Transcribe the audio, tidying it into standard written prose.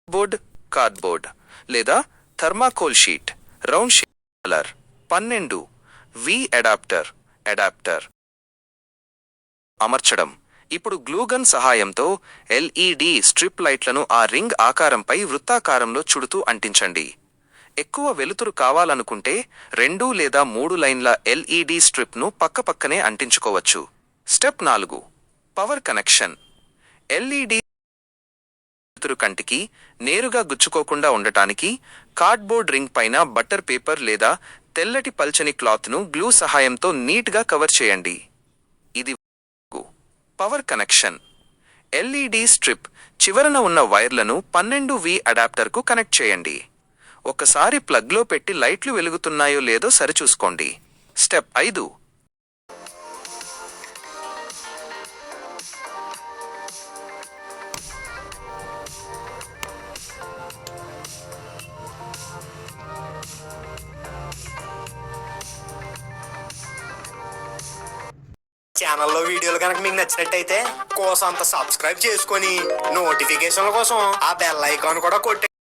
Board, cardboard లేదా thermocol sheet, round sheet colour. 12 వి adapter అమర్చడం. ఇప్పుడు గ్లూగన్ సహాయంతో ఎల్ఈడి స్ట్రిప్ లైట్లను ఆ రింగ్ ఆకారంపై వృత్తాకారంలో చుడుతూ అంటించండి. ఎక్కువ వెలుతురు కావాలనుకుంటే 2 లేదా 3 లైన్ల ఎల్ఈడి స్ట్రిప్ను పక్కపక్కనే అంటించుకోవచ్చు. Step 4 power connection. ఎల్ఈడి వెలుతురు కంటికి నేరుగా గుచ్చుకోకుండా ఉండటానికి కార్డ్బోర్డ్ రింగ్ పైన బటర్ పేపర్ లేదా తెల్లటి పల్చని క్లాత్ను గ్లూ సహాయంతో నీట్గా కవర్ చేయండి. ఇది పవర్ కనెక్షన్. ఎల్ఈడి స్ట్రిప్ చివరన ఉన్న వైర్లను 12V అడాప్టర్కు కనెక్ట్ చేయండి. ఒకసారి ప్లగ్లో పెట్టి లైట్లు వెలుగుతున్నాయో లేదో సరిచూసుకోండి. స్టెప్ 5 ఛానల్లో వీడియోలు కనుక మీకు నచ్చినట్టయితే కోసంత సబ్స్క్రైబ్ చేసుకొని నోటిఫికేషన్ల కోసం ఆ బెల్ ఐకాన్ కూడా కొట్టి